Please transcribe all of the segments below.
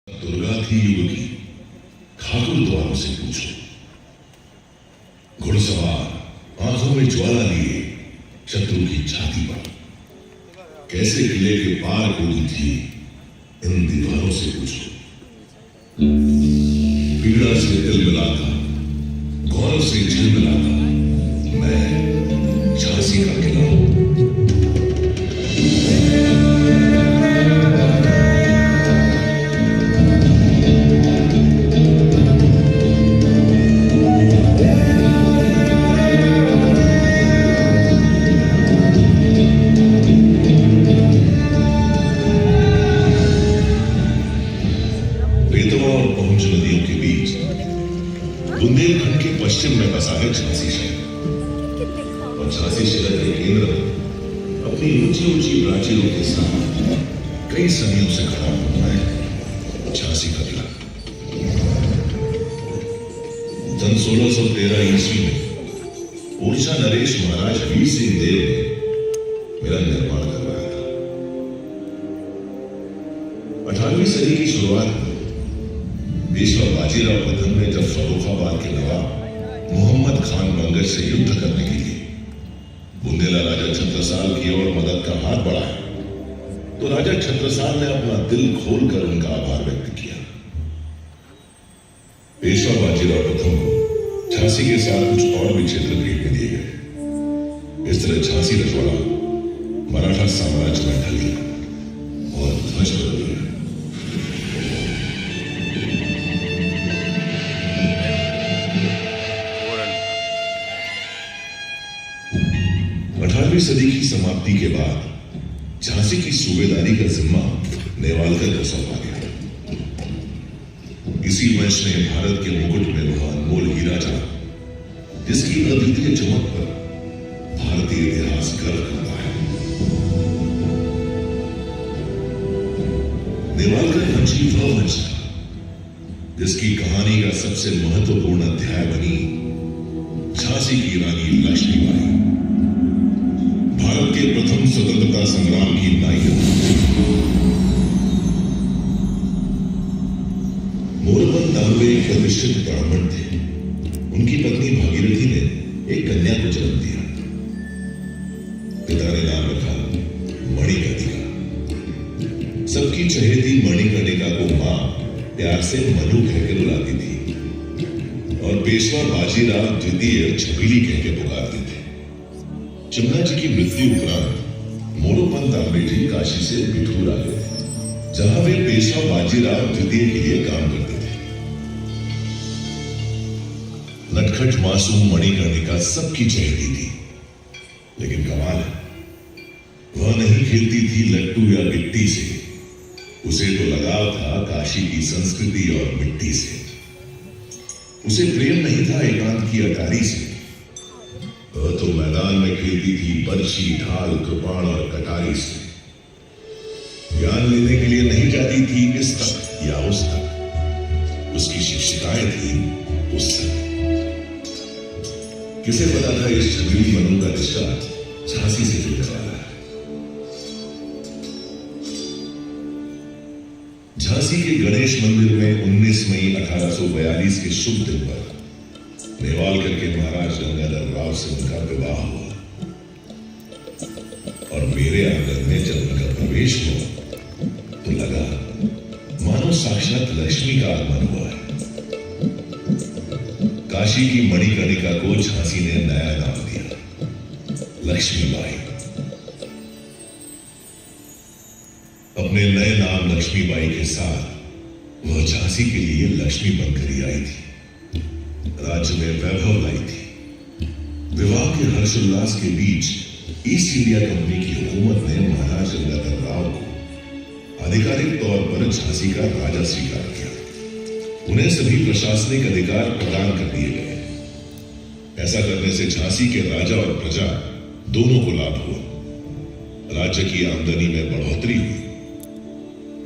दुर्गा थी युग की, ठाकुर द्वारों से पूछो। घुड़सवार आंखों में ज्वाला लिए शत्रु की छाती पर कैसे किले के पार कूदी थी, इन दीवारों से पूछो। पीड़ा से दिल मिलाता, गौरव से झिलमिलाता मैं झांसी का किला हूं। बेतवा और पहुंच नदियों के बीच बुंदेलखंड के पश्चिम में बसा है झांसी शहर। और झांसी शहर के केंद्र में अपनी ऊंची ऊंची प्राचीरों के साथ कई सदियों से खड़ा हुआ है झांसी का किला। सन 1613 ईस्वी में ओरछा नरेश महाराज वीर सिंह देव ने मेरा निर्माण करवाया था। 18वीं सदी की शुरुआत में पेशवा बाजीराव प्रथम ने जब फर्रुखाबाद के नवाब मोहम्मद खान मंगल से युद्ध करने के लिए बुंदेला राजा छत्रसाल की ओर मदद का हाथ बढ़ाया, तो राजा छत्रसाल ने अपना दिल खोलकर उनका आभार व्यक्त किया। पेशवा बाजीराव प्रथम को झांसी के साथ कुछ और भी क्षेत्र भेंट में दिए गए। इस तरह झांसी रजवाड़ा मराठा साम्राज्य में ढल गया और ध्वज बदल गया। 18वीं सदी की समाप्ति के बाद झांसी की सूबेदारी का जिम्मा नेवालकर को सौंपा गया। इसी वंश ने भारत के मुकुट में वह अनमोल हीरा जाना जिसकी अद्वितीय चमक पर भारतीय इतिहास गर्व करता है। नेवालकर वंश ही वह वंश था जिसकी कहानी का सबसे महत्वपूर्ण अध्याय बनी झांसी की रानी लक्ष्मीबाई, भारत के प्रथम स्वतंत्रता संग्राम की नायिका। मोरपंत दानवे एक प्रतिष्ठित ब्राह्मण थे। उनकी पत्नी भागीरथी ने एक कन्या को जन्म दिया। पिता ने नाम रखा मणिकर्णिका। सबकी चहेती मणिकर्णिका को मां प्यार से मनु कहकर बुलाती थी और पेशवा बाजीराव द्वितीय छबीली कहकर पुकारते थे। चंदा जी की मृत्यु उपरांत मोरोपंत दानवे जी काशी से बिठूर आ गए, जहां वे पेशवा बाजीराव द्वितीय के लिए काम करते थे। नटखट मासूम मणिकर्णिका सबकी चहेती थी, लेकिन कमाल है वह नहीं खेलती थी लट्टू या गिट्टी से। उसे तो लगाव था काशी की संस्कृति और मिट्टी से। उसे प्रेम नहीं था एकांत की अटारी से। वह तो मैदान में खेलती थी बर्छी, ढाल, कृपाण और कटारी से। ज्ञान लेने के लिए नहीं जाती थी इस तक या उस तक। उसकी शिक्षिकाएं थी उस तक। किसे पता था इस छबीली मनु का रिश्ता झांसी से जुड़ने वाला है। झांसी के गणेश मंदिर में 19 मई 1842 के शुभ दिन पर नेवालकर के महाराज गंगाधर राव से उनका विवाह हुआ। और मेरे आंगन में जब उनका प्रवेश हुआ तो लगा मानो साक्षात लक्ष्मी का आगमन हुआ है। काशी की मणिकर्णिका को झांसी ने नया नाम दिया, लक्ष्मीबाई। अपने नए नाम लक्ष्मीबाई के साथ वह झांसी के लिए लक्ष्मी बनकर ही आई थी। राज्य में वैभव लाई थी। विवाह के हर्षोल्लास के बीच ईस्ट इंडिया कंपनी की हुकूमत ने महाराज गंगाधर राव को आधिकारिक तौर पर झांसी का राजा स्वीकार किया। उन्हें सभी प्रशासनिक अधिकार प्रदान कर दिए गए। ऐसा करने से झांसी के राजा और प्रजा दोनों को लाभ हुआ। राज्य की आमदनी में बढ़ोतरी हुई।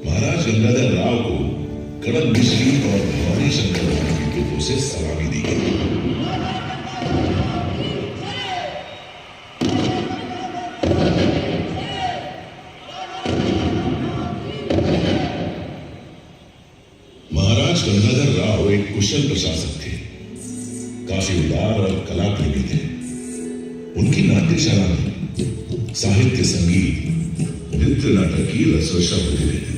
महाराज गंगाधर राव को कड़क बिजली और भवानी शंकर विद्युतों से सलामी दी गई। महाराज गंगाधर राव एक कुशल प्रशासक थे, काफी उदार और कला प्रेमी थे। उनकी नाट्यशाला में साहित्य, संगीत, नृत्य, नाटक की रसवर्षा होती रहती थी।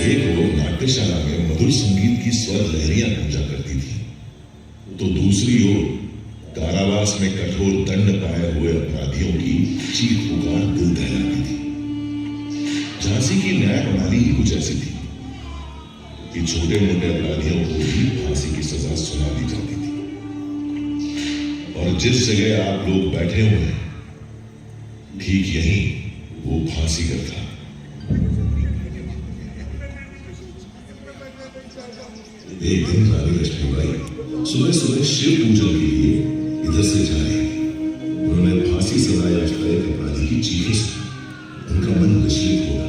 एक लोग नाट्यशाला में मधुर संगीत की स्वर लहरियां गूंजा करती थी, तो दूसरी ओर कारावास में कठोर दंड पाए हुए अपराधियों की चीख पुकार दिल दहलाती थी। झांसी की न्याय प्रणाली ही कुछ ऐसी थी कि छोटे मोटे अपराधियों को भी फांसी की सजा सुना दी जाती थी। और जिस जगह आप लोग बैठे हुए हैं, ठीक यहीं वो फांसी का था। एक दिन रानी लक्ष्मीबाई सुबह सुबह शिव पूजन के लिए इधर से जा रही थी। उन्होंने फांसी सजा याफ्ता एक अपराधी की चीखें सुनी। उनका मन विचलित हो गया।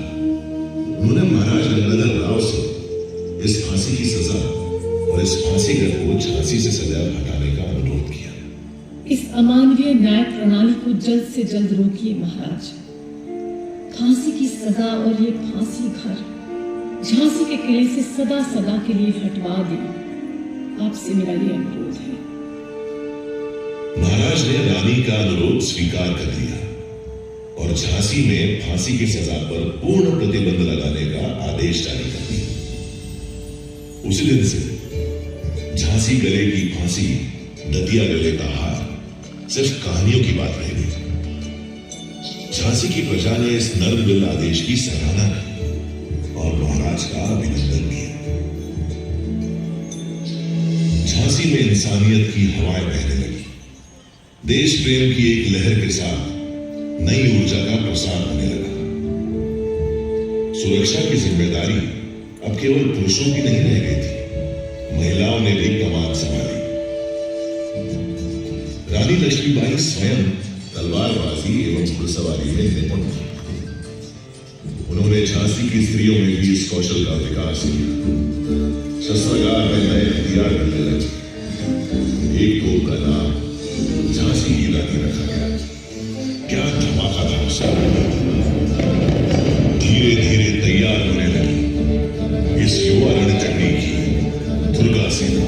उन्होंने महाराज गंगाधर राव से इस फांसी की सजा और इस फांसीगर को झांसी से सदैव हटाने का अनुरोध किया। इस अमानवीय न्याय प्रणाली को जल्द से जल्द रोकिए महाराज। फांसी की सजा और ये फांसी घर झांसी के किले से सदा सदा के लिए हटवा दें। आपसे मेरा ये अनुरोध है। महाराज ने रानी का अनुरोध स्वीकार कर लिया और झांसी में फांसी की सजा पर पूर्ण प्रतिबंध लगाने का आदेश जारी कर दिया। उसी दिन से झांसी गले की फांसी, दतिया गले का हार सिर्फ कहानियों की बात रह गई। झांसी की प्रजा ने इस नर्मदिल आदेश की सराहना की और महाराज का अभिनंदन किया। झांसी में इंसानियत की हवाएं बहने लगी। देश प्रेम की एक लहर के साथ नई ऊर्जा का प्रसार होने लगा। सुरक्षा की जिम्मेदारी अब केवल पुरुषों की नहीं रह गई थी, महिलाओं ने भी कमान संभाली। रानी लक्ष्मीबाई स्वयं तलवारबाजी एवं घुड़सवारी में निपुण थी। उन्होंने झांसी की स्त्रियों में भी इस कौशल का विकास किया। शस्त्रागार में नए हथियार बनने लगे। एक तोप का नाम झांसी की रानी रखा गया। क्या धमाका था उसका! धीरे धीरे तैयार होने लगी इस युवा रणचंडी की दुर्गा सेना।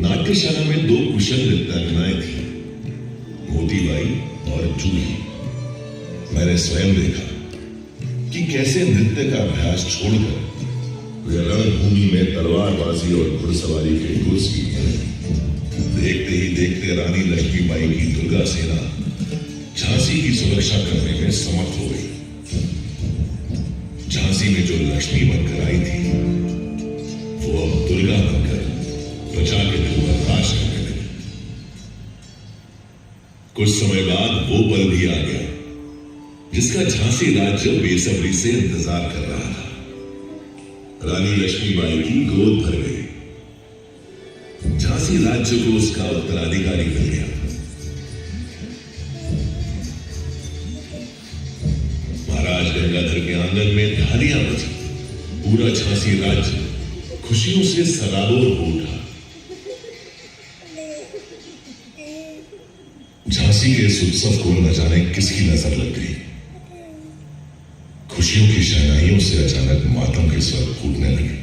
नाट्यशाला में दो कुशल नृत्यांगनाएं थी, मोतीबाई और जूही। मैंने स्वयं देखा कि कैसे नृत्य युद्ध का अभ्यास छोड़कर वे रणभूमि में तलवारबाजी और घुड़सवारी के गुर सीखने लगे। देखते ही देखते रानी लक्ष्मीबाई की दुर्गा सेना झांसी की सुरक्षा करने में समर्थ हो गई। झांसी में जो लक्ष्मी बनकर आई थी वो अब दुर्गा बनकर प्रजा के दिल पर राज करने लगी। कुछ समय बाद वो पल भी आ गया जिसका झांसी राज्य बेसब्री से इंतजार कर रहा था। रानी लक्ष्मीबाई की गोद भर गई। झांसी राज्य को उसका उत्तराधिकारी मिल गया। महाराज गंगाधर के आंगन में थालियां बजी। पूरा झांसी राज्य खुशियों से सराबोर हो उठा। झांसी के इस उत्सव को न जाने किसकी नजर लग गई। खुशियों की शहनाइयों से अचानक मातम के स्वर फूटने लगे।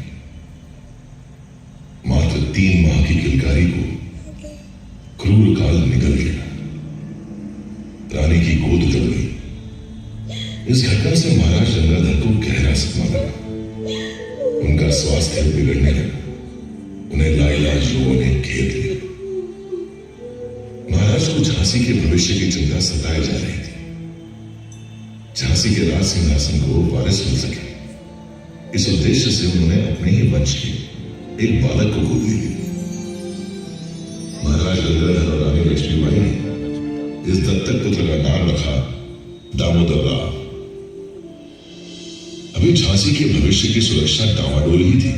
मात्र 3 माह की किलकारी को क्रूर काल निकल गया। रानी की गोद उतर गई। इस घटना से महाराज गंगाधर को गहरा सदमा लगा। उनका स्वास्थ्य बिगड़ने लगा। उन्हें लाइलाज लोगों ने घेर लिया। महाराज को झांसी के भविष्य की चिंता सताए जा रही थी। झांसी के राज सिंहासन को वारिस मिल सके, इस उद्देश्य से उन्होंने अपने ही वंश के एक बालक को गोद ली। महाराज गंगाधर और रानी लक्ष्मीबाई ने इस दत्तक पुत्र का नाम रखा दामोदर राव। अभी झांसी के भविष्य की सुरक्षा डामाडोल ही थी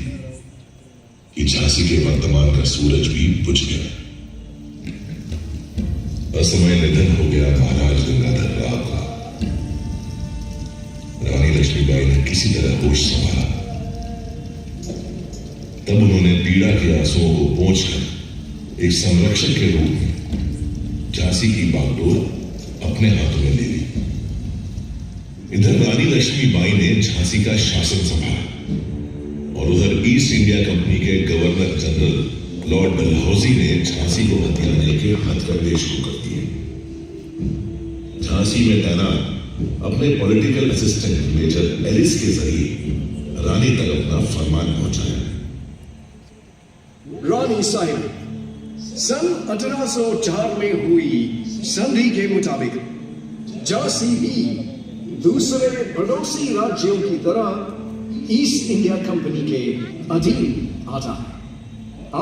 कि झांसी के वर्तमान का सूरज भी बुझ गया। असमय निधन हो गया महाराज गंगाधर राव का। रानी लक्ष्मीबाई ने किसी तरह होश संभाला। तब उन्होंने पीड़ा के आंसुओं को पोंछकर एक संरक्षक के रूप में झांसी की बागडोर अपने हाथों में ले ली। इधर रानी लक्ष्मीबाई ने झांसी का शासन संभाला और उधर ईस्ट इंडिया कंपनी के गवर्नर जनरल लॉर्ड डलहौजी ने झांसी को हथियाने के हथकंडे शुरू कर दिए। झांसी में तैनात अपने पॉलिटिकल असिस्टेंट मेजर एलिस के जरिए रानी तक अपना फरमान पहुंचाया। रानी साहिब, सन 1804 में हुई संधि के मुताबिक झांसी भी दूसरे पड़ोसी राज्यों की तरह ईस्ट इंडिया कंपनी के अधीन आता है।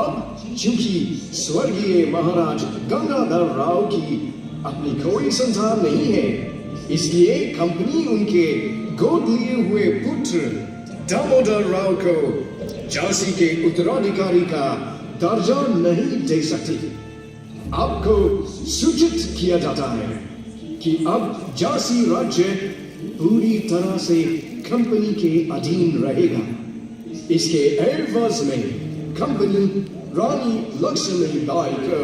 अब चूंकि स्वर्गीय महाराज गंगाधर राव की अपनी कोई संतान नहीं है, इसलिए कंपनी उनके गोद लिए हुए पुत्र दामोदर राव को झांसी के उत्तराधिकारी का दर्जा नहीं दे सकती। आपको सूचित किया जाता है कि अब झांसी राज्य पूरी तरह से कंपनी के अधीन रहेगा। इसके एवज में कंपनी रानी लक्ष्मीबाई को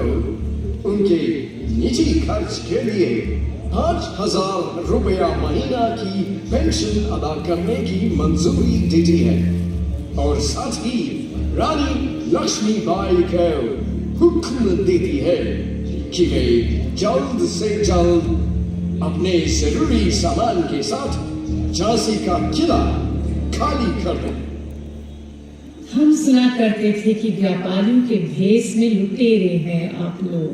उनके निजी खर्च के लिए 5,000 रुपया महीना की पेंशन अदा करने की मंजूरी देती है और साथ ही रानी लक्ष्मीबाई को हुक्म देती है कि वे जल्द से जल्द अपने जरूरी सामान के साथ झांसी का किला खाली कर दें। हम सुना करते थे कि व्यापारियों के भेष में लुटेरे हैं आप लोग।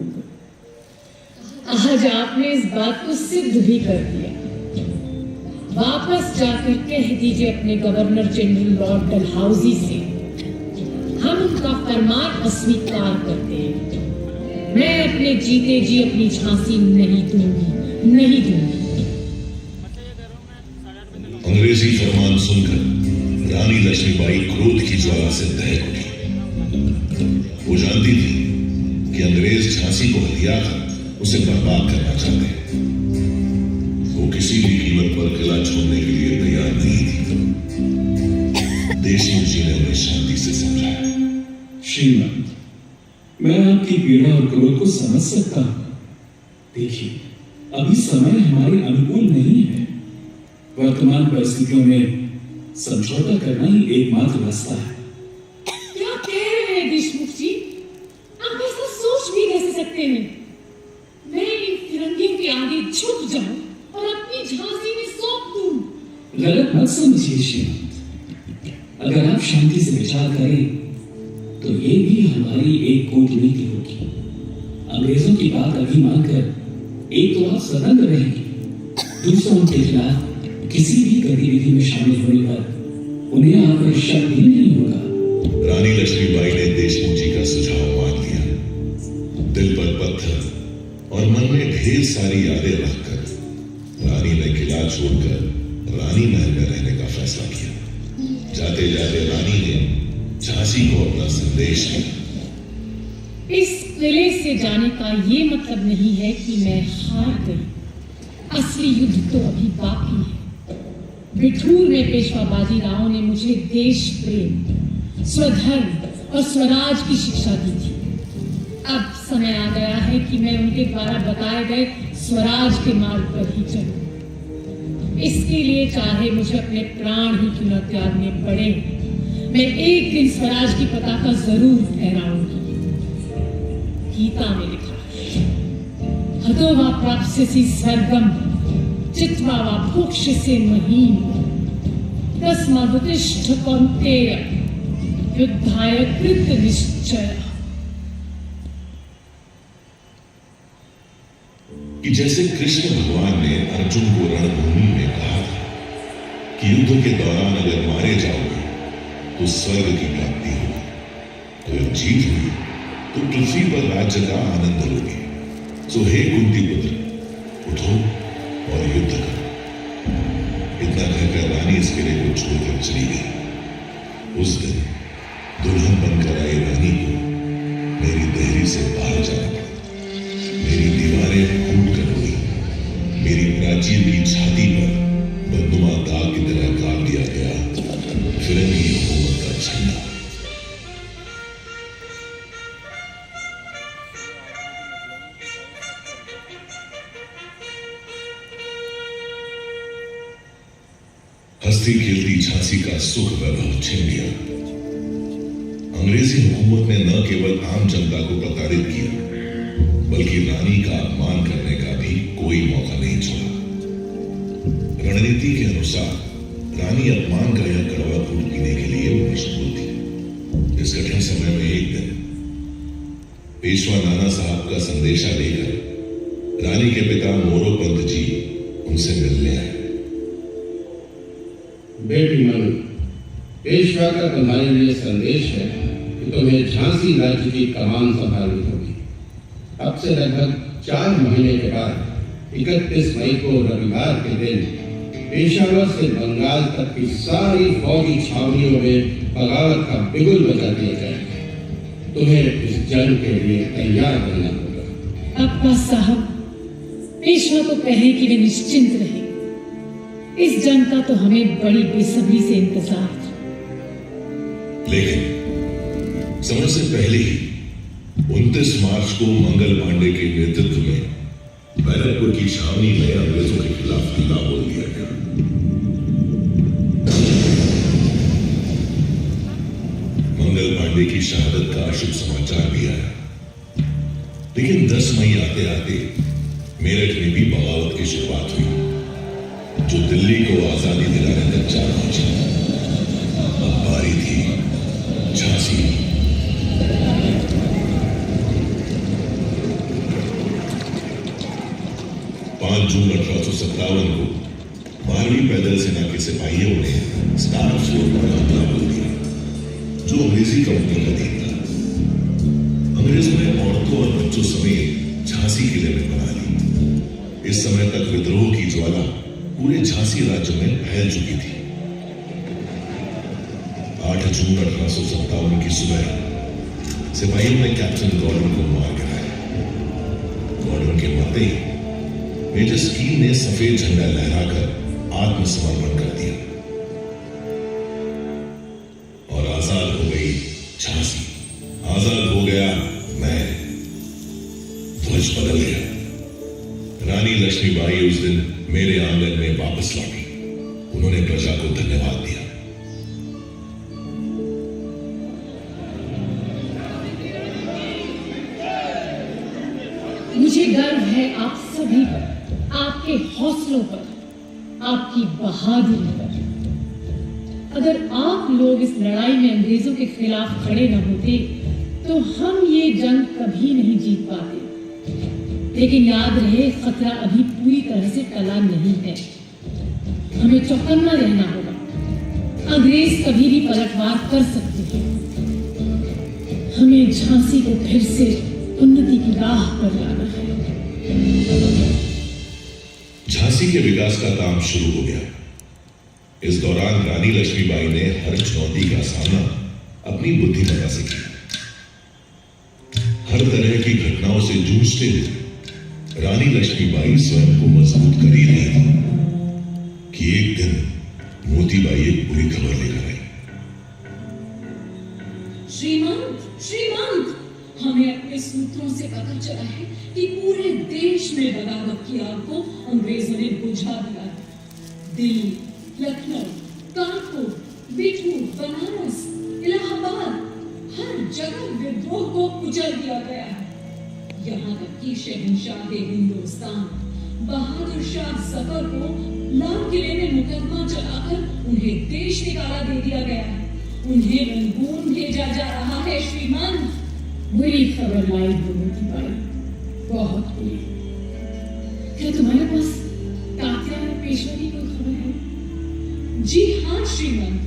आज आपने इस बात को सिद्ध भी कर दिया। वापस जाकर कह दीजिए अपने गवर्नर जनरल लॉर्ड डलहौजी से हम उनका फरमान अस्वीकार करते हैं। मैं अपने जीते जी अपनी झांसी नहीं दूंगी, नहीं दूंगी। अंग्रेजी फरमान सुनकर रानी लक्ष्मीबाई क्रोध की ज्वाला से दहक उठी। वो जानती थी कि अंग्रेज झांसी को हथिया कर उसे बर्बाद करना चाहते हैं। वो किसी भी कीमत पर किला छोड़ने के लिए तैयार नहीं थी। देशमुख जी ने उन्हें शांति से समझाया। श्रीमान, मैं आपकी पीड़ा और क्रोध को समझ सकता हूं। देखिए, अभी समय हमारे अनुकूल नहीं है। वर्तमान परिस्थितियों में समझौता करना ही एकमात्र रास्ता है। क्या कह रहे हैं देशमुख जी? आप ऐसा सोच भी कैसे सकते हैं? मैं इन फिरंगियों के आगे झुक जाऊं और अपनी झांसी में सौंप दूं? गलत मत समझिए श्रीमंत, अगर आप शांति से विचार करें तो ये भी हमारी एक कूटनीति होगी। अंग्रेजों की बात अभी मानकर एक तो आप सतर्क रहेंगे, दूसरा उनके खिलाफ किसी भी गतिविधि में शामिल होने पर उन्हें आपका शक भी नहीं होगा। रानी लक्ष्मीबाई ने देशमुख जी का सुझाव मान लिया। दिल पर पत्थर और मन में ढेर सारी यादें रखकर रानी ने किला छोड़कर रानी महल में रहने का फैसला किया। जाते जाते रानी ने झांसी को अपना संदेश दिया। इस किले से जाने का ये मतलब नहीं है कि मैं हार गई। असली युद्ध तो अभी बाकी है। बिठूर में पेशवा बाजीराव ने मुझे देश प्रेम, स्वधर्म और स्वराज की शिक्षा दी थी। अब समय आ गया है कि मैं उनके द्वारा बताए गए स्वराज के मार्ग पर ही चलूं। इसके लिए चाहे मुझे अपने प्राण ही क्यों न त्यागने पड़े, मैं एक दिन स्वराज की पताका जरूर फहराऊंगी। गीता में लिखा है, हतो वा प्राप्स्यसि स्वर्गम चित्वा वा भोक्ष्यसे महीम तस्मादुत्तिष्ठ कौन्तेय युद्धाय कृत निश्चय। कि जैसे कृष्ण भगवान ने अर्जुन को रणभूमि में कहा था कि युद्ध के दौरान अगर मारे जाओगे तो स्वर्ग की प्राप्ति होगी, तो जब जीत हुई तो पृथ्वी पर राज्य का आनंद लोगे। सो हे कुंती पुत्र, उठो और युद्ध करो। इतना कहकर रानी इस किले को छोड़कर चली गई। उस दिन दुल्हन बनकर आई रानी को मेरी देहरी से बाहर जाना पड़ा। मेरी दीवारें फूट कर रोई। मेरी प्राचीर की छाती पर बदनुमा दाग की तरह गाड़ दिया गया फिरंगी हुकूमत का झंडा। हंसती खेलती झांसी का सुख वैभव छिन गया। अंग्रेजी हुकूमत ने न केवल आम जनता को प्रताड़ित किया, बल्कि रानी का अपमान करने का भी कोई मौका नहीं छोड़ा। रणनीति के अनुसार रानी अपमान का यह कड़वा घूंट पीने के लिए मजबूर थी। इस कठिन समय में एक दिन पेशवा नाना साहब का संदेशा लेकर रानी के पिता मोरोपंत जी उनसे मिलने आए। बेटी मनु, पेशवा का तुम्हारे लिए संदेश है कि तुम्हें झांसी राज्य की कमान संभालनी होगी। अब से लगभग 4 महीने के बाद 31 मई को रविवार के दिन पेशावर से बंगाल तक की सारी फौजी छावनियों में बगावत का बिगुल बजा दिया जाएगा। तुम्हें इस जंग के लिए तैयार रहना होगा। अब्बा साहब, पेशवा को कहें कि वे निश्चिंत रहे। इस जंग का तो हमें बड़ी बेसब्री से इंतजार था। लेकिन समय से पहले ही 29 मार्च को मंगल पांडे के नेतृत्व में बैरकपुर की छावनी में अंग्रेजों के खिलाफ हमला बोल दिया गया। मंगल पांडे की शहादत का शुभ समाचार भी आया। लेकिन 10 मई आते आते मेरठ में भी बगावत की शुरुआत हुई, जो दिल्ली को आजादी दिलाने तक जा पहुंची। अब बारी थी झांसी। 5 जून 1857 को 12वीं पैदल सेना के सिपाहियों ने स्टार फ्लोर पर हमला बोल दिया, जो अंग्रेजी कंपनी का अधीन था। अंग्रेजों ने औरतों और बच्चों समेत झांसी किले में बना ली। इस समय तक विद्रोह की ज्वाला पूरे झांसी राज्य में फैल चुकी थी। 8 जून 1857 की सुबह सिपाहियों ने कैप्टन गॉर्डन को मार गिराया। गॉर्डन के मरते ही मेजर स्कील ने सफेद झंडा लहराकर आत्मसमर्पण कर दिया और आजाद हो गई झांसी। आजाद हो गया मैं। ध्वज बदल गया। रानी लक्ष्मीबाई उस दिन मेरे आंगन में वापस लौटी। उन्होंने प्रजा को धन्यवाद दिया। मुझे गर्व है आप सभी पर, आपके हौसलों पर, आपकी बहादुरी पर। अगर आप लोग इस लड़ाई में अंग्रेजों के खिलाफ खड़े न होते तो हम ये जंग कभी नहीं जीत पाते। लेकिन याद रहे, खतरा अभी पूरी तरह से टला नहीं है। हमें चौकन्ना रहना होगा। अंग्रेज कभी भी पलटवार कर सकते हैं। हमें झांसी को फिर से उन्नति की राह पर लाना है। झांसी के विकास का काम शुरू हो गया। इस दौरान रानी लक्ष्मीबाई ने हर चुनौती का सामना अपनी बुद्धिमत्ता से किया। हर तरह की घटनाओं से जूझते हुए रानी लक्ष्मीबाई स्वयं को मजबूत कर ही रही थी कि एक दिन मोतीबाई एक बुरी खबर लेकर आई। श्रीमंत, हमें अपने सूत्रों से पता चला है कि पूरे देश में बगावत की आग को अंग्रेजों ने बुझा दिया है। दिल्ली, लखनऊ, कानपुर, बिठूर, बनारस, इलाहाबाद, हर जगह विद्रोह को कुचल दिया गया है। यहाँ तक कि शहंशाह हिंदुस्तान बहादुर शाह जफर को लाल किले में मुकदमा चलाकर उन्हें देश निकाला दे दिया गया है। उन्हें रंगून भेजा जा रहा है। श्रीमान, बुरी खबर लाई मोतीबाई, बहुत बुरी। क्या तुम्हारे पास तात्या या पेशवा की कोई खबर है? जी हाँ श्रीमंत,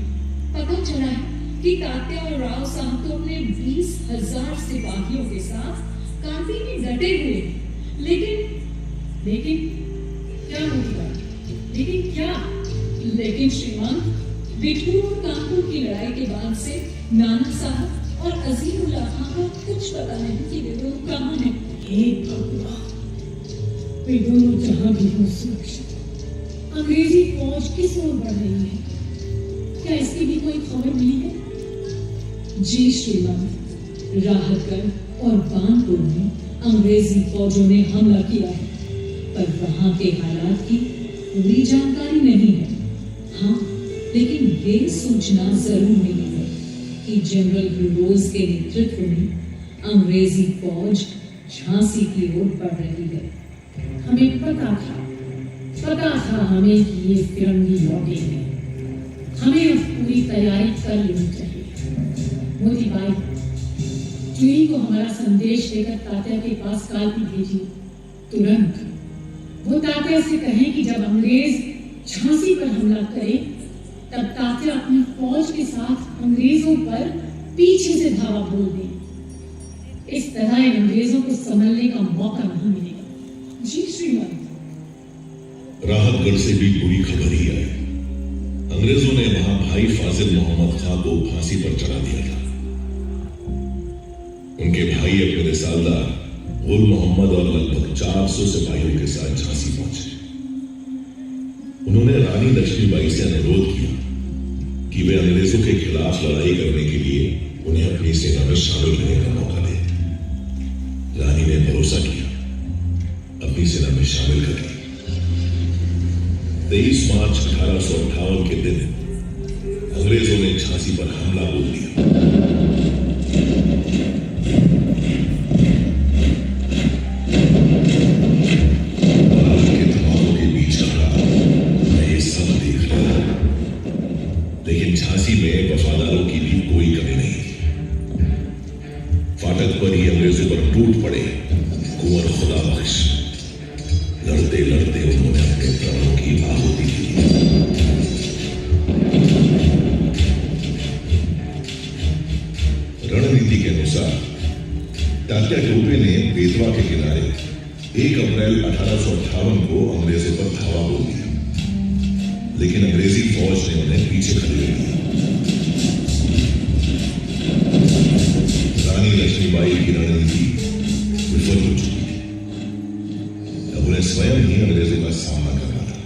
पता चला है कि तात्या और राव साहब तो अपने 20,000 सिपाहियों के साथ कांपी में डटे हुए, लेकिन क्या मोतीबाई, लेकिन क्या? लेकिन श्रीमंत, बिठूर और कानपुर की लड़ाई के बाद से नाना साहब और अजीमुल्लाह खां को कुछ पता नहीं कि वे लोग कहाँ हैं। हे भगवान, वे दोनों जहां भी हो सुरक्षित। अंग्रेजी फौज किस ओर बढ़ रही है? क्या इसकी भी कोई खबर मिली है? जी श्रीमंत, राहतगढ़ और बानपुर में अंग्रेजी फौजों ने हमला किया है, पर वहां के हालात की पूरी जानकारी नहीं है। हाँ, लेकिन ये सूचना जरूर मिली है कि जनरल ह्यूरोज के नेतृत्व में अंग्रेजी फौज झांसी की ओर बढ़ रही है। हमें पता था हमें कि ये फिरंगी लौटेंगे। हमें अब पूरी तैयारी कर लेनी चाहिए। मोतीबाई, चुई को हमारा संदेश लेकर तात्या के पास कालपी भेजिए तुरंत। वो तात्या से कहें कि जब अंग्रेज झांसी पर हमला करें तब तात्या अपनी फौज के साथ अंग्रेजों पर पीछे से धावा बोल दें। इस तरह इन अंग्रेजों को संभलने का मौका नहीं मिलेगा। जी श्रीमंत। राहतगढ़ से भी बुरी खबर ही आई। अंग्रेजों ने वहां भाई फाजिल मोहम्मद खां को फांसी पर चढ़ा दिया था। उनके भाई अपने रिसालदार गुल मोहम्मद और लगभग 400 सिपाहियों के साथ झांसी पहुंचे। उन्होंने रानी लक्ष्मीबाई से अनुरोध किया कि वे अंग्रेजों के खिलाफ लड़ाई करने के लिए उन्हें अपनी सेना में शामिल होने का मौका दें। रानी ने भरोसा किया, अपनी सेना में शामिल कर लिया। 23 मार्च 1858 के दिन अंग्रेजों ने झांसी पर हमला बोल दिया। लेकिन झांसी में वफादारों की भी कोई कमी नहीं थी। फाटक पर ही अंग्रेजों पर टूट पड़े कुंवर खुदा बख्श। लड़ते लड़ते उन्होंने अपने प्राणों की आहुति दी। रणनीति के अनुसार तात्या टोपे ने बेतवा के किनारे 1 अप्रैल 1858 को अंग्रेजों पर धावा बोल दिया, लेकिन अंग्रेजी फौज ने उन्हें पीछे खड़े कर दिया। रानी लक्ष्मीबाई की रणनीति विफल हो चुकी थी। अब उन्हें स्वयं ही अंग्रेजों का सामना करना था।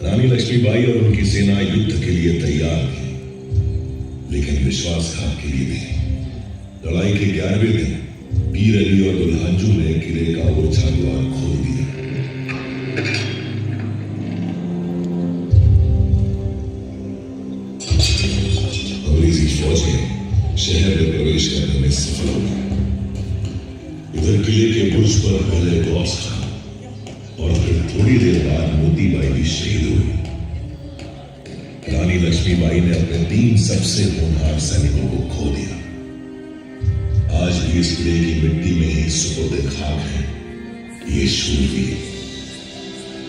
रानी लक्ष्मीबाई और उनकी सेना युद्ध के लिए तैयार थी, लेकिन विश्वासघात के लिए नहीं। लड़ाई के 11वें दिन पीर अली और दुल्हांजू ने किले का ओछा द्वार खोल दिया। अंग्रेजी फौज ने शहर में प्रवेश करने में सफल हो गई। इधर किले के बुर्ज पर पहले गौस खां और फिर थोड़ी देर बाद मोतीबाई भी शहीद हुई। रानी लक्ष्मीबाई ने अपने 3 सबसे होनहार सैनिकों को खो दिया। आज भी इस किले की मिट्टी में ही सुपुर्द खाक है ये शूरवीर।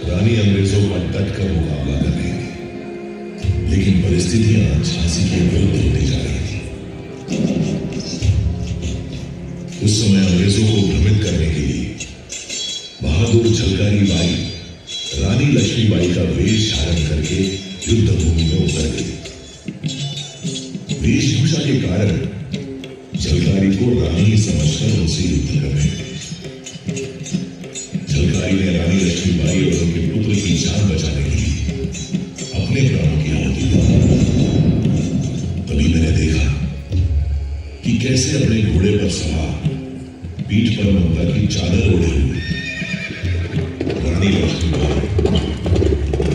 रानी अंग्रेजों का डटकर मुकाबला कर रही थी, लेकिन परिस्थितियां झांसी के विरुद्ध होती जा रही थी। उस समय अंग्रेजों को भ्रमित करने के लिए बहादुर झलकारी बाई रानी लक्ष्मीबाई का वेश धारण करके युद्ध भूमि में उतर गई। वेशभूषा के कारण झलकारी को रानी समझकर उनसे युद्ध करने लगे। झलकारी ने रानी लक्ष्मीबाई और उनके पुत्र की जान बचाने के लिए अपने प्राणों की आहुति दी। तभी मैंने देखा कि कैसे अपने घोड़े पर सवार पीठ पर ममता की चादर ओढ़े हुए रानी लक्ष्मीबाई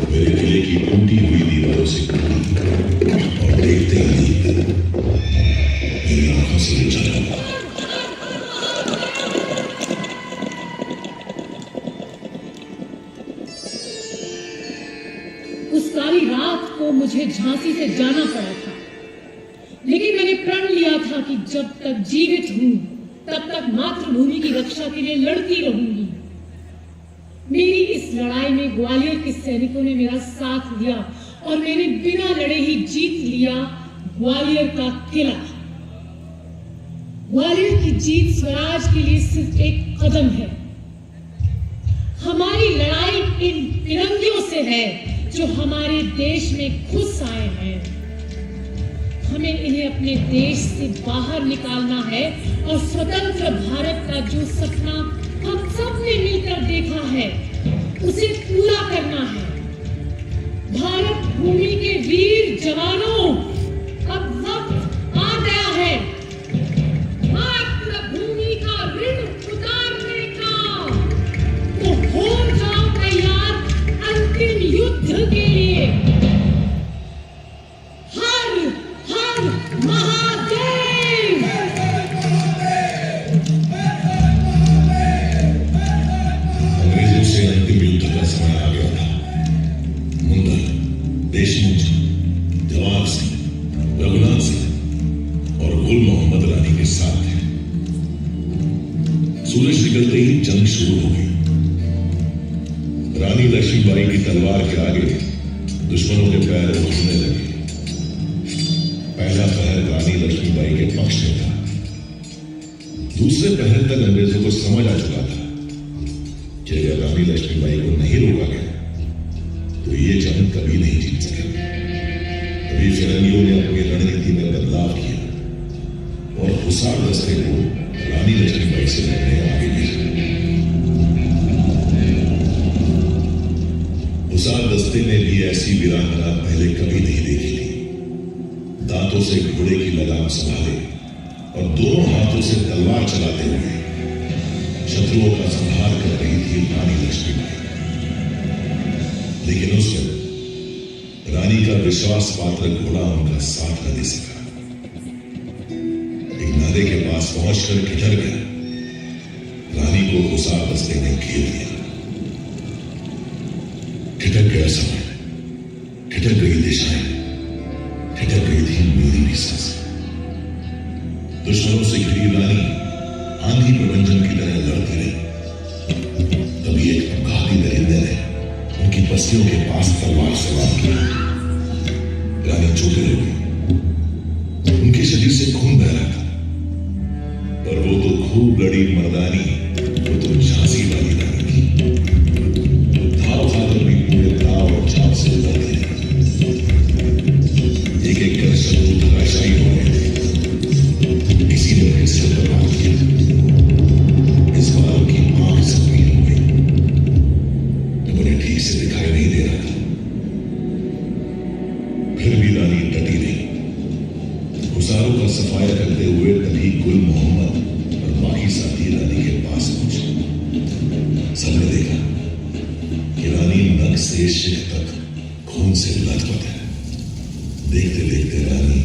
मेरे किले की टूटी हुई दीवारों से कूदी और देखते ही मेरी आंखों से उछल पड़ा। उस सारी रात को मुझे झांसी से जाना पड़ा था, लेकिन मैंने प्रण लिया था कि जब तक जीवित हूं तब तक मातृभूमि की रक्षा के लिए लड़ती रहूंगी। मेरी इस लड़ाई में ग्वालियर के सैनिकों ने मेरा साथ दिया और मैंने बिना लड़े ही जीत लिया ग्वालियर का किला। ग्वालियर की जीत स्वराज के लिए सिर्फ एक कदम है। हमारी लड़ाई इन फिरंगियों से है जो हमारे देश में घुस आए हैं। हमें इन्हें अपने देश से बाहर निकालना है और स्वतंत्र भारत का जो सपना हम सब ने मिलकर देखा है उसे पूरा करना है। भारत भूमि के वीर जवानों, अब वक्त आ गया है मातृभूमि का ऋण उतारने का। तो हो जाओ तैयार अंतिम युद्ध के लिए। हर हर महादेव। अंग्रेजों से अंतिम युद्ध का समय आ गया था। मुंदर, देशमुख, जवाहर सिंह, रघुनाथ सिंह और गुल मोहम्मद रानी के साथ थे। सूरज निकलते ही जंग शुरू हो गई। रानी लक्ष्मीबाई की तलवार के आगे दुश्मनों के पैर उठने लगे। पहला पहर रानी लक्ष्मीबाई के पक्ष में था। दूसरे पहर तक अंग्रेजों को समझ आ चुका था कि अगर रानी लक्ष्मीबाई को नहीं रोका गया तो ये जंग कभी नहीं जीत सकेंगे। तभी फिरंगियों ने अपनी रणनीति में बदलाव किया और हुसार दस्ते को रानी लक्ष्मीबाई से लड़ने आगे भेजा। हुसार दस्ते ने भी ऐसी वीरांगना पहले कभी नहीं देखी थी। दांतों से घोड़े की लगाम संभाले और दोनों हाथों से तलवार चलाते हुए शत्रुओं का संहार कर रही थी रानी लक्ष्मीबाई। लेकिन उस वक्त रानी का विश्वास पात्र घोड़ा उनका साथ न दे सका। एक नाले के पास पहुंचकर ठिठक गया। रानी को हुसार दस्ते ने घेर लिया। ठिठक गया समय, ठिठक गई दिशाएं, ठिठक गई थी मेरी भी सांसें। दुश्मनों से घिरी रानी आंधी प्रबंधन की तरह लड़ती रही। तभी एक घाती दरिंदे ने उनकी बस्तियों के पास तलवार से वार किया। रानी चोटिल हो गई। उनके शरीर से खून बह रहा था, पर वो तो खूब लड़ी मर्दानी, वो तो झांसी वाली रानी थी। धाव खाकर भी पूरे दाव और चाप से लड़ती रही। एक एक कर शत्रु धराशायी हो गए थे। किसी ने उनके सिर पर वार किया। इस बार उनकी आंख जख्मी हो गई, तो उन्हें ठीक से दिखाई नहीं दे रहा था। फिर भी रानी डटी रही। हुसारों का सफाया करते हुए तभी गुल मोहम्मद और बाकी साथी रानी के पास पहुंचे। सबने देखा कि रानी नक से शिख तक खून से लथपथ है। देखते देखते रानी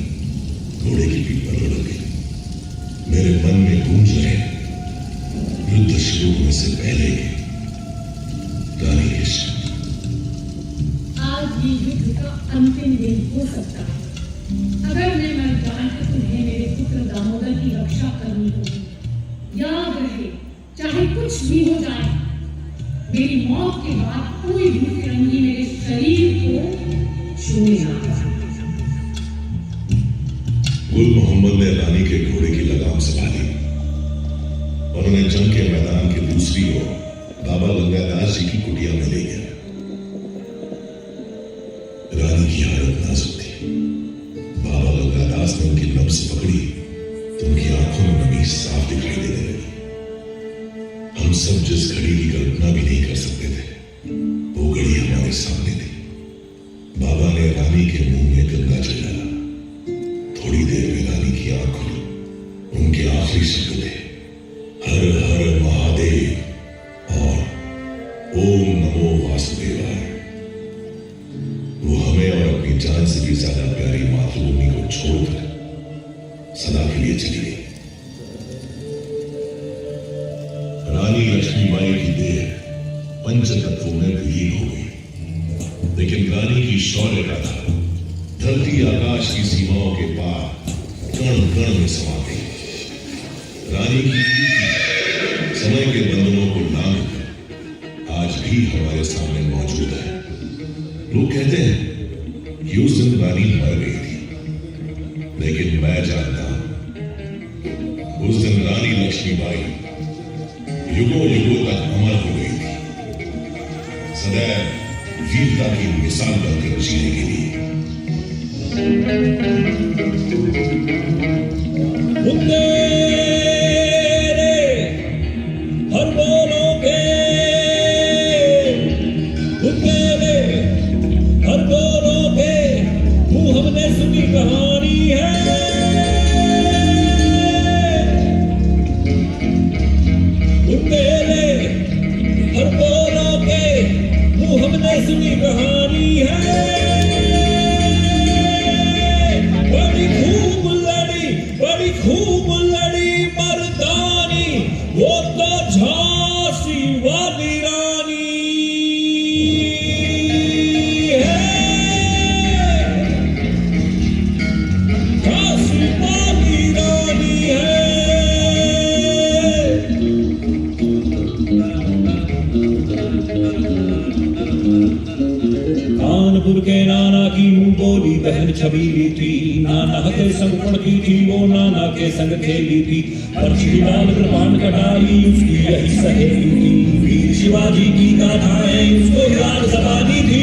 घोड़े की पीठ पर लुढ़क गई। मेरे मन में गूंज रहे युद्ध शुरू होने से पहले रानी के शब्द। आज ही युद्ध का अंतिम दिन हो सकता है। अगर मैं मर जाऊं तो तुम्हें मेरे पुत्र दामोदर की रक्षा करनी होगी। याद रहे, चाहे कुछ भी हो जाए, मेरी मौत के बाद कोई भी फिरंगी मेरे शरीर को छूने ना पाए। गुल मोहम्मद ने रानी के घोड़े की लगाम संभाली और उन्हें जंग के मैदान के दूसरी ओर बाबा गंगादास जी की कुटिया में ले गया। रानी की हालत नाजुक थी। बाबा गंगादास ने उनकी नब्ज पकड़ी तो उनकी आंखों में नमी साफ दिखाई देने लगी। हम सब जिस घड़ी की कल्पना भी नहीं कर सकते थे, वो घड़ी हमारे सामने थी। बाबा ने रानी के मुंह में गंगा जल डाला। थोड़ी देर में रानी की आंख खुली। उनके आखिरी शब्द थे, हर हर महादेव और ओम नमो वासुदेवाय। वो हमें और अपनी जान से भी ज्यादा प्यारी मातृभूमि को छोड़कर सदा के लिए चली गई। रानी लक्ष्मीबाई की देह पंच तत्वों में विलीन हो गई, लेकिन रानी की शौर्य गाथा धरती आकाश की सीमाओं के पार कण कण में समा गई। रानी की समय के बंधनों को लांघकर आज भी हमारे सामने मौजूद है। लोग कहते हैं कि उस दिन रानी मर गई थी, लेकिन मैं जानता हूं उस दिन रानी लक्ष्मीबाई युगों युगों तक अमर हो गई थी, सदैव वीरता की मिसाल बनकर जीने के लिए। हर बोलोगे हर बोलोगे वो हमने सुनी कहानी है। हर बोलोगे वो हमने सुनी कहानी है। बड़ी खूब लड़ी मर्दानी, वो तो झांसी वाली रानी है। झांसी वाली रानी है। कानपुर के नाना की मुंह बोली बहन छबीली थी। नाना के संग पढ़ती थी, वो नाना के संग खेली थी। पर्ची लाल कृपाण कटारी उसकी यही सहेली थी। वीर शिवाजी की गाथाएं उसको याद जबानी थी।